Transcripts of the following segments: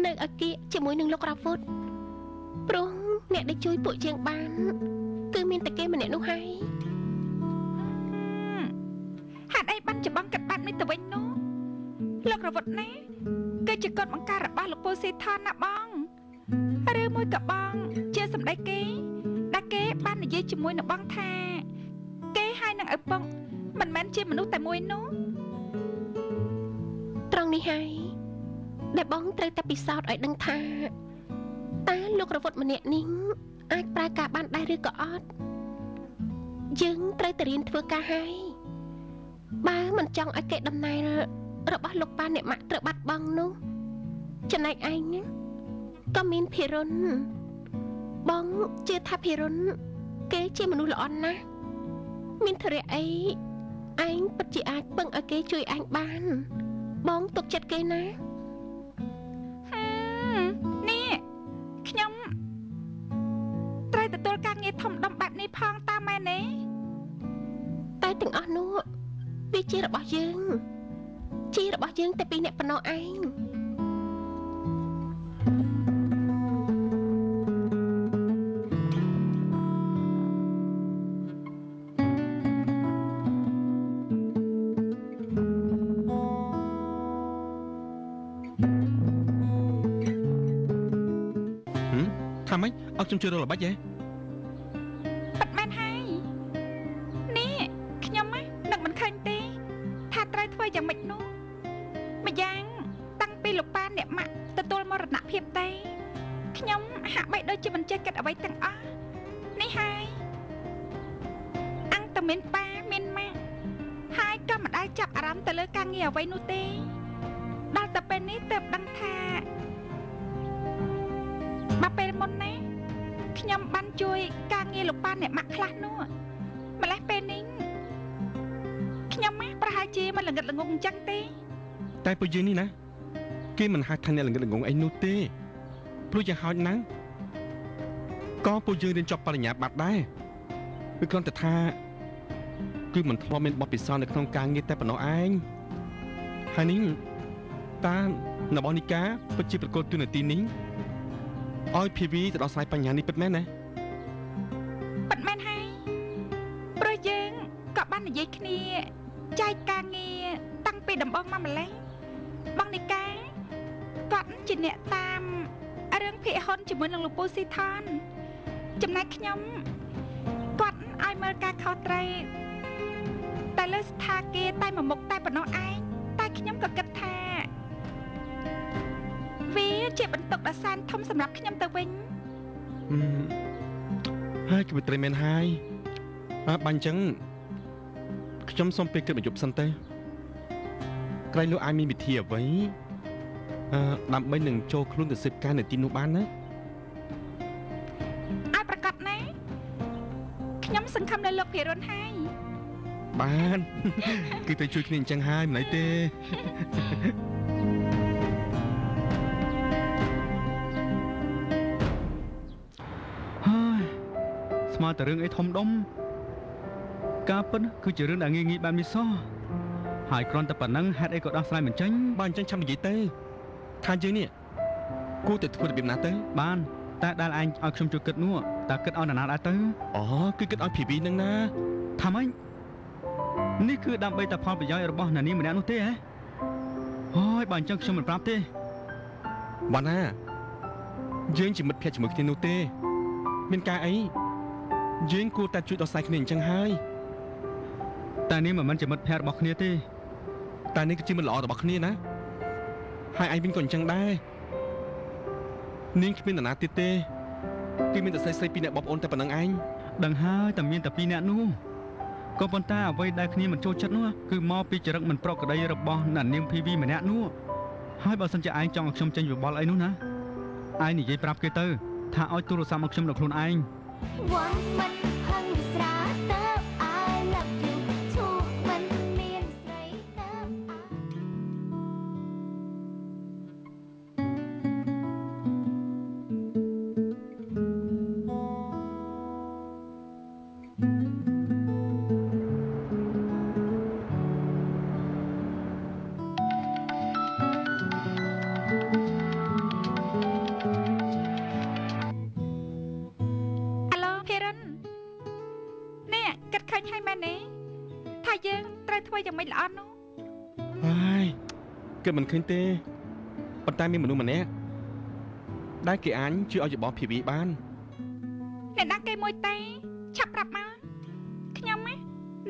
នៅអគារជាមួយនឹងលោករ៉ាហ្វូតព្រោះអ្នកដែលជួយពួកយើងបានគឺមានតែគេម្នាក់នោះហើយហេតុអីបានច្បងកាត់បែបនេះទៅវិញនោះលោករ៉ាហ្វូតណាគឺជាកូនបង្ការរបស់លោកពូស៊ីថនណាបងឬមួយក៏បងជាសម្ដេចគេដែលគេបាននិយាយជាមួយនឹងបងថាគេហើយនឹងឪពុកមិនមែនជាមនុស្សតែមួយនោះត្រង់នេះហើយដែលបងត្រូវតែពិសោធន៍ឲ្យដឹងថាតើលោករ៉ាហ្វូតម្នាក់នេះអាចប្រើការបានដែរឬក៏អត់យើងត្រូវតែរៀនធ្វើការហើយបើមិនចង់ឲ្យគេដំណើររបស់លោកប៉ាអ្នកម៉ាក់ត្រូវបាត់បង់នោះចំណែកឯងក៏មានភិរុនបងជឿថាភិរុនគេជាមនុស្សល្អណាស់មានធរៈអីឯងពិតជាអាចពឹងឲ្យគេជួយឯងបានបងទុកចិត្តគេណានេះខ្ញុំត្រូវទទួលការងារធំដុំបែបនេះផងតាមមែនទេតែទាំងអស់នោះវាជារបស់យើងជារបស់យើងតែពីរអ្នកប៉ុណ្ណោះឯងថាម៉េចអត់ខ្ញុំជួយរកល្បិចទេប៉ាត់មែនហើយនេះខ្ញុំនឹងមិនឃើញទេថាត្រូវធ្វើយ៉ាងម៉េចនោះម្យ៉ាងតាំងពីលោកប៉ាអ្នកម៉ាក់ទទួលមរណភាពទេខ្ញុំហាក់បីដូចជាមិនចេះគិតអ្វីទាំងអស់នេះហើយអង្គតែមានប៉ាមានម៉ាក់ហើយក៏មិនដែលចាប់អារម្មណ៍ទៅលើការងារអ្វីនោះទេដល់តែពេលនេះទើបដឹងថាមកពេលមុនណាខ្ញុំបានជួយការងារលោកប៉ាអ្នកម៉ាក់ខ្លះនោះម្លេះពេលនេះខ្ញុំប្រហែលជាមិនល្ងិតល្ងងអញ្ចឹងទេតែពួកយើងនេះណាគេមិនហៅថាអ្នកល្ងិតល្ងងអីនោះទេព្រោះយ៉ាងហោចណាស់ក៏ពួកយើងរៀនចប់បរិញ្ញាបត្រដែរគឺគ្រាន់តែថាគឺមិនធ្លាប់មានបទពិសោធន៍នៅក្នុងការងារតែប៉ុណ្ណោះឯងហើយនេះតាមរបស់នីកាពិតជាប្រកួតទូនាទីនេះឲ្យភីវីទៅដោះស្រាយបញ្ហានេះពិតមែនណាពិតមែនហើយព្រោះយើងក៏បាននិយាយគ្នាចែកការងារតាំងពីដំបូងមកម្លេះបងនីកាគាត់ជាអ្នកតាមរឿងភាគហ៊ុនជាមួយនឹងលោកពូស៊ីថនចំណែកខ្ញុំគាត់ឲ្យមើលការខុសត្រូវតែលើស្ថាគារតែមួយមុខតែប៉ុណ្ណោះឯងតែខ្ញុំក៏គិតថាវាជាបន្ទុកដ៏សែនធំសម្រាប់ខ្ញុំទៅវិញហើយគឺត្រូវមែនហើយបាញ់អញ្ចឹងខ្ញុំសូមពេលគិតមួយយប់សិនទៅក្រែងលោកអាចមានវិធីអ្វីដើម្បីនឹងចូលខ្លួនទៅសិបការនៅទីនោះបានណាឲ្យប្រកាសណាខ្ញុំសង្ឃឹមលើលោកភិរុនហើយបានគឺទៅជួយគ្នាអញ្ចឹងហើយមិនអីទេហើយស្មើតែរឿងអីធំដុំការពិតគឺជារឿងដែលងាយងាយបែបនេះសោះហើយគ្រាន់តែប៉ុណ្ណឹងហេតុអីក៏ដោះស្រាយមិនចេញបើអញ្ចឹងចាំនិយាយទៅថាយើងនេះគួរតែធ្វើរបៀបណាទៅបានតែដែលឯងឲ្យខ្ញុំជួយគិតនោះតើគិតឲ្យណាដែរទៅអូគឺគិតឲ្យភីវីនឹងណាថាម៉េចនេះគឺដើម្បីតែផលប្រយោជន៍របស់នានីម្នាក់នោះទេហ៎ហើយបើអញ្ចឹងខ្ញុំមិនប្រាប់ទេបានណាយើងជាមិត្តភក្តិជាមួយគ្នានោះទេមានការអីយើងគួរតែជួយដោះស្រាយគ្នាអញ្ចឹងហើយតែនេះមិនមែនជាមិត្តភក្តិរបស់គ្នាទេតែនេះគឺជាមិត្តល្អរបស់គ្នាណាហើយឯងវិញក៏អញ្ចឹងដែរនាងគ្មាននរណាទៀតទេគឺមានតែស្រីពីរអ្នកបងប្អូនតែប៉ុណ្្នឹងឯងដឹងហើយតែមានតែពីរអ្នកនោះក៏ប៉ុន្តែអ្វីដែលគ្នាមិនចូលចិត្តនោះគឺមកពីចរិតមិនប្រក្រតីរបស់អ្នកនាង PV ម្នាក់នោះហើយបើសិនជាឯងចង់ឲ្យខ្ញុំចេញវិបល់អីនោះណាឯងនិយាយប្រាប់គេទៅថាឲ្យទូរស័ព្ទមកខ្ញុំដល់ខ្លួនឯង យ៉ាងម៉េចល្អនោះ ហើយគេមិនឃើញទេប៉ុន្តែមានមនុស្សម្នាក់ដែលគេអាចជួយឲ្យយោបល់ភាវីបាន អ្នកណាគេមួយទេឆាប់ប្រាប់មកខ្ញុំ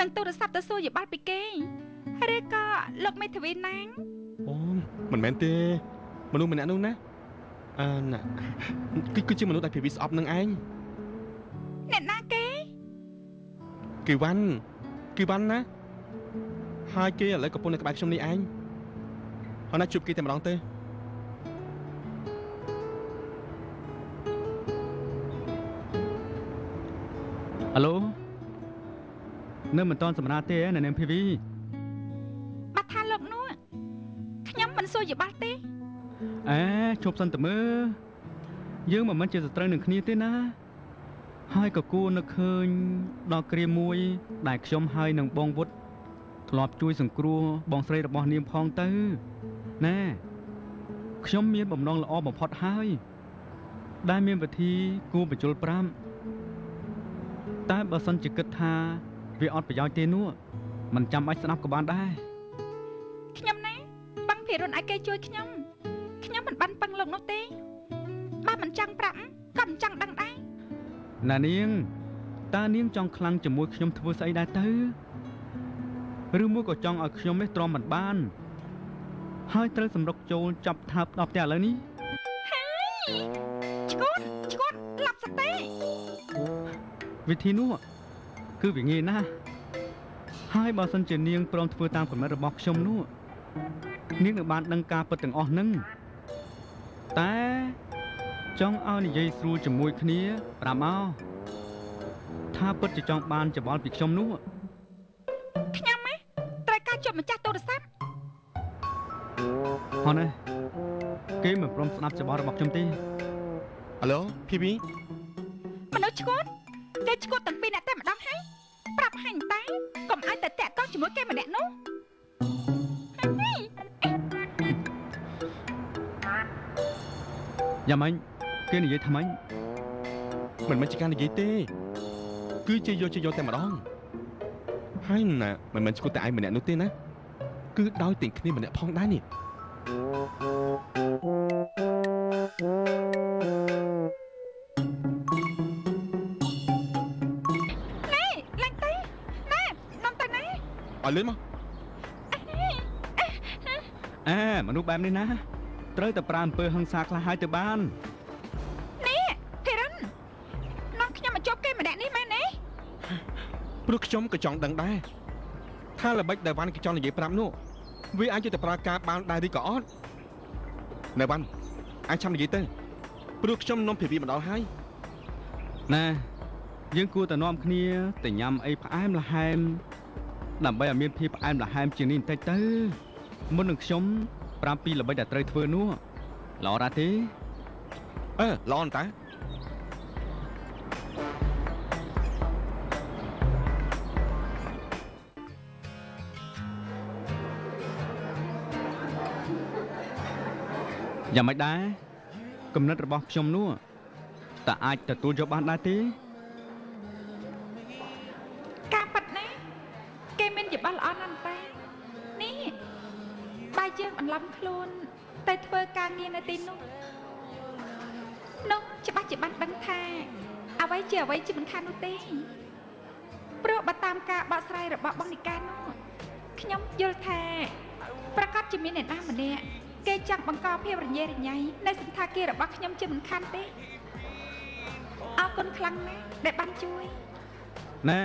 នឹងទូរស័ព្ទទៅសួរយោបល់ពីគេឬក៏លោកមេធាវីណាង អូមិនមែនទេមនុស្សម្នាក់នោះណាណាគឺជាមនុស្សដែលភាវីស្អប់នឹងឯង អ្នកណាគេ គឺវ៉ាន់ណាហើយគេឥឡូវកំពុងនៅក្បែរខ្ញុំនេះឯងហើយណាជួបគេតែម្ដងទេ អាឡូនៅមិនតាន់សម្រាប់ទេនៅនាងភីវី បាត់ថាលោកនោះខ្ញុំមិនសួរយោបល់ទេ ជប់សិនតើមើលយើងមិនជាសត្រូវនឹងគ្នាទេណាហើយក៏គួរនឹកឃើញដល់គ្រាមួយដែលខ្ញុំហើយនឹងបងវុតធ្លាប់ជួយសង្គ្រោះបងស្រីរបស់នាងផងទៅណែខ្ញុំមានបំណងល្អបំផុតហើយដែលមានវិធីគួរបញ្ជុល5តែបើសិនជាគិតថាវាអត់ប្រយោជន៍ទេនោះមិនចាំបាច់ស្ដាប់ក៏បានដែរ ខ្ញុំណាបាំងភិរុនឲ្យគេជួយខ្ញុំមិនបានពឹងលោកនោះទេបើមិនចង់ប្រាប់ក៏មិនចង់ដឹងដែរ ណានាងតើនាងចង់ខ្លាំងជាមួយខ្ញុំធ្វើស្អីដែរទៅឬមួយក៏ចង់ឲ្យខ្ញុំនេះទ្រាំមិនបានហើយត្រូវសម្រុកចូលចាប់ថើបដល់ផ្ទះឥឡូវនេះ ឈួតឡាប់សទេ វិធីនោះគឺវាងាយណាស់ហើយបើសិនជានាងព្រមធ្វើតាមគំនិតរបស់ខ្ញុំនោះនាងនឹងបានដឹងការពិតទាំងអស់ហ្នឹងតែចង់ឲ្យនិយាយស្រួលជាមួយគ្នាប្រាប់មកថាពិតជាចង់បានច្បល់ពីខ្ញុំនោះ ខ្ញុំត្រូវការជួបម្ចាស់ទូរស័ព្ទ ហ៎ណាគេមិនព្រមស្ដាប់ច្បល់របស់ខ្ញុំទេ អាឡូភីវី មនុស្សឈួតគេឈួតទាំងពីរអ្នកតែម្ដងហើយប្រាប់ហាញ់តែកុំឲ្យតែតាក់ទងជាមួយគេម្នាក់នោះ យ៉ាងម៉េចគេនិយាយថាម៉េច មិនមែនជាការនិយាយទេគឺជាយកតែម្ដងហើយណាមិនមែនឈ្គួតតែឯងម្នាក់នោះទេណាគឺដោយទាំងគ្នាម្នាក់ផងដែរនេះ ឡើងទៅណែនាំទៅណា ឲ្យលឿនមក មនុស្សបែបនេះណាត្រូវតែប្រើអំពើហិង្សាខ្លះហើយទៅបាន នេះភិរិននាំខ្ញុំមកជួបគេម្នាក់នេះមែនទេ ព្រោះខ្ញុំក៏ចង់ដឹងដែរថាល្បិចដែលវ៉ាន់គេចង់និយាយប្រាប់នោះវាអាចទៅប្រើការបានដែរឬក៏អត់នៅវ៉ាន់អាចចាំនិយាយទៅព្រោះខ្ញុំនាំភាវីមកដល់ហើយ ណាយើងគួរតែនាំគ្នាទៅញ៉ាំអីផ្អែមល្ហែមដើម្បីឲ្យមានភាពផ្អែមល្ហែមជាងនេះបន្តិចទៅមុននឹងខ្ញុំប្រាប់ពីល្បិចដែលត្រូវធ្វើនោះល្អរ៉ាទេ ល្អណាស់តា យ៉ាងម៉េចដែរគំនិតរបស់ខ្ញុំនោះតើអាចទទួលយកបានដែរទេ ការប៉ັດណាគេមានយោបល់ល្អណាស់តែនេះបើយើងបន្លំខ្លួនទៅធ្វើការងារនៅទីនោះច្បាស់ជាបានដឹងថាអ្វីជាអ្វីជាមិនខាននោះទេព្រោះបើតាមការបកស្រាយរបស់បងនិកានោះខ្ញុំយល់ថាប្រកាសជាមានអ្នកណាម្នាក់គេចង់បង្កភាពរញ៉េរញ៉ៃនៅសន្តាគាររបស់ខ្ញុំជាមិនខានទេអរគុណខ្លាំងណាស់ដែលបានជួយ ណែ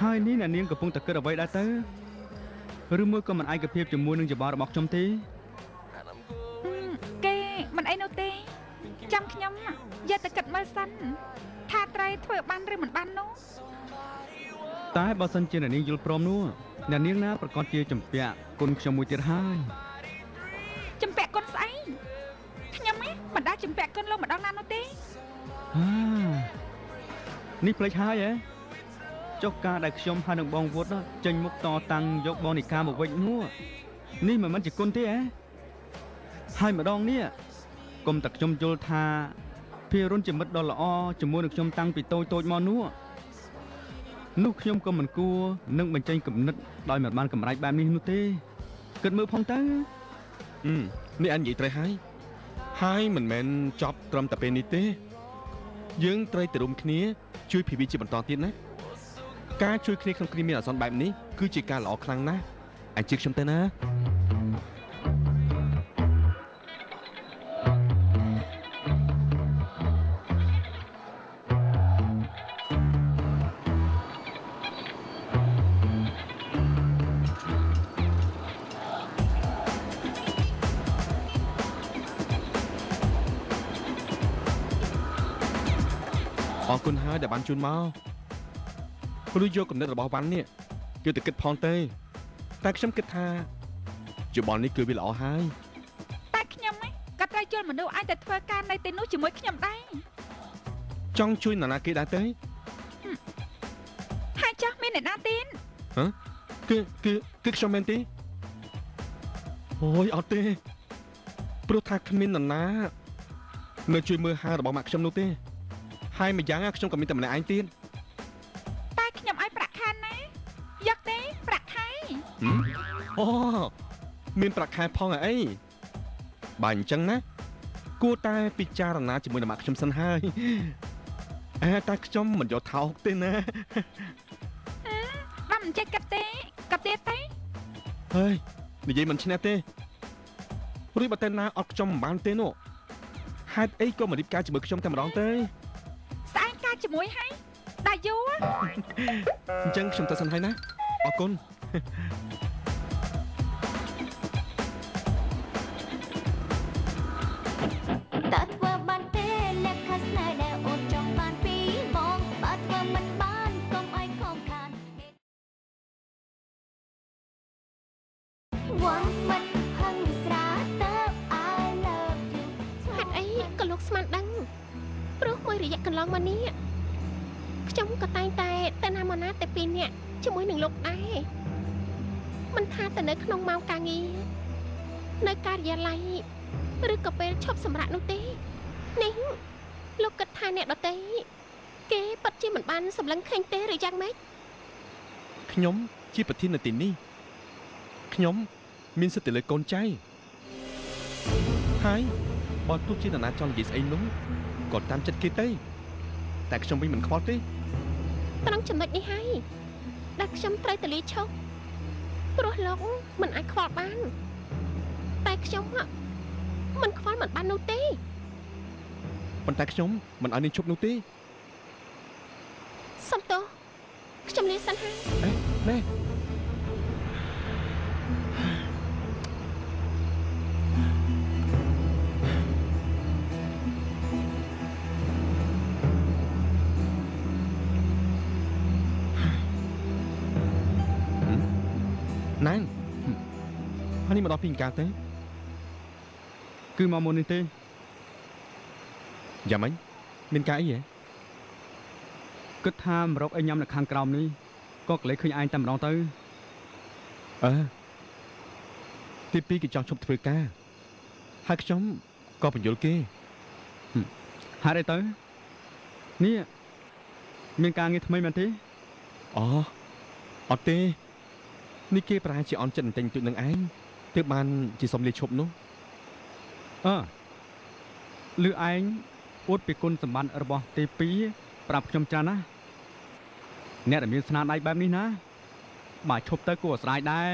ហើយនេះអ្នកនាងកំពុងតែគិតអ្វីដែរទៅឬមួយក៏មិនឯកភាពជាមួយនឹងច្បល់របស់ខ្ញុំទេ គេមិនអីនោះទេចាំខ្ញុំយកទៅគិតមើលសិនថាត្រូវធ្វើបានឬមិនបាននោះ តែបើសិនជាអ្នកនាងយល់ព្រមនោះអ្នកនាងណាប្រកាសជាជំពាក់គុណខ្ញុំមួយទៀតហើយ ជំពាក់គុណស្អីខ្ញុំមិនដែលជំពាក់គុណលោកម្ដងណានោះទេ នេះផ្លេចហើយហ៎ចុះការដែលខ្ញុំហើយនឹងបងវុតចេញមុខតតាំងយកបងនីកាមកវិញនោះនេះមិនមែនជាគុណទេហ៎ហើយម្ដងនេះកុំតែខ្ញុំយល់ថាភារុនជាមិត្តដ៏ល្អជាមួយនឹងខ្ញុំតាំងពីតូចមកនោះ នោះខ្ញុំក៏មិនគួរនឹងបញ្ចេញគំនិតដោយមិនបានកម្រៃបែបនេះនោះទេគិតមើលផងទៅនេះអញនិយាយត្រូវហើយមិនមែនចប់ត្រឹមតែពេលនេះទេយើងត្រូវទៅរួមគ្នាជួយភីវីជាបន្តទៀតណាការជួយគ្នាក្នុងគ្រាមានអាសន្នបែបនេះគឺជាការល្អខ្លាំងណាស់អញជឿខ្ញុំទៅណាអរគុណហើយដែលបានជូនមកព្រោះយកគំនិតរបស់វ៉ាន់នេះយកទៅគិតផងទៅតែខ្ញុំគិតថាយោបល់នេះគឺវាល្អហើយតែខ្ញុំក៏ត្រូវជួយមនុស្សឲ្យតែធ្វើការនៅទីនោះជាមួយខ្ញុំដែរចង់ជួយនរណាគេដែរទេហើយចោះមានអ្នកណាទៀតហ៎គឺខ្ញុំមែនទេអូយអត់ទេព្រោះថាគ្មាននរណានៅជួយមើលហាងរបស់ម៉ាក់ខ្ញុំនោះទេហើយម្យ៉ាងខ្ញុំក៏មានតែម្នាក់ឯងទៀតតែខ្ញុំឲ្យប្រាក់ខែណាយកទេប្រាក់ខែអូមានប្រាក់ខែផងអីបើអញ្ចឹងណាគួរតែពិចារណាជាមួយនឹងម៉ាក់ខ្ញុំសិនហើយតែខ្ញុំមិនយកថោកទេណាបានមិនចេះគិតទេក៏ទៀតទេហើយនិយាយមិនឈ្នះទេរួចបើតែណាអត់ខ្ញុំមិនបានទេនោះហេតុអីក៏មករៀបការជាមួយខ្ញុំតែម្ដងទេស្អែកការជាមួយហើយដាយូអញ្ចឹងខ្ញុំទៅសិនហើយណាអរគុណតើធ្វើបានទេលក្ខខណ្ឌស្នេហ៍ដែលអូនចង់បានពីបងបើធ្វើមិនបានកុំឲ្យខំខានវ៉ាន់មិនហឹងស្រាតើ I love you ហេតុអីក៏លោកស្មានដឹងព្រោះមួយរយៈកន្លងមកនេះខ្ញុំក៏តែងតែណាមកណាតែពីរនាក់ជាមួយនឹងលោកដែរមិនថាតែនៅក្នុងម៉ោងការងារនៅការិយាល័យឬក៏ពេលឈប់សម្រាកនោះទេនេះលោកគិតថាអ្នកដទៃគេពិតជាមិនបានសម្លឹងឃើញទេឬយ៉ាងម៉េចខ្ញុំជាប្រធាននៅទីនេះខ្ញុំមានសិទ្ធិលើកូនចៅហើយបើទោះជានរណាចង់និយាយស្អីនោះក៏តាមចិត្តគេទៅតែខ្ញុំវិញមិនខ្វល់ទេត្រង់ចំណុចនេះហើយដែលខ្ញុំត្រូវតលាឈប់ព្រោះលោកមិនអាចខ្វល់បានតែខ្ញុំមិនខ្វល់មិនបាននោះទេប៉ុន្តែខ្ញុំមិនឲ្យនាងឈប់នោះទេសុំទោសខ្ញុំលាសិនហើយណែណែហើយនេះមកដល់ពីកាទេគឺមកមុននេះទេយ៉ាងម៉េចមានការអីហ៎គិតថាមករកអីញ៉ាំនៅខាងក្រោមនេះក៏កលេចឃើញឯងតែម្ដងទៅទីពីរគេចង់ឈប់ធ្វើការហើយខ្ញុំក៏បញ្យល់គេហេតុអីទៅនេះមានការងារថ្មីមែនទេអត់ទេនេះគេប្រហែលជាអន់ចិត្តបន្តិចទៅនឹងឯងទើបបានជាសុំលាឈប់នោះលឺឯងអួតពីគុណសម្បត្តិរបស់ទី2ប្រាប់ខ្ញុំច្រើនណាអ្នកដែលមានស្នាដៃបែបនេះណាបើឈប់ទៅគួរអាស្រ័យដែរ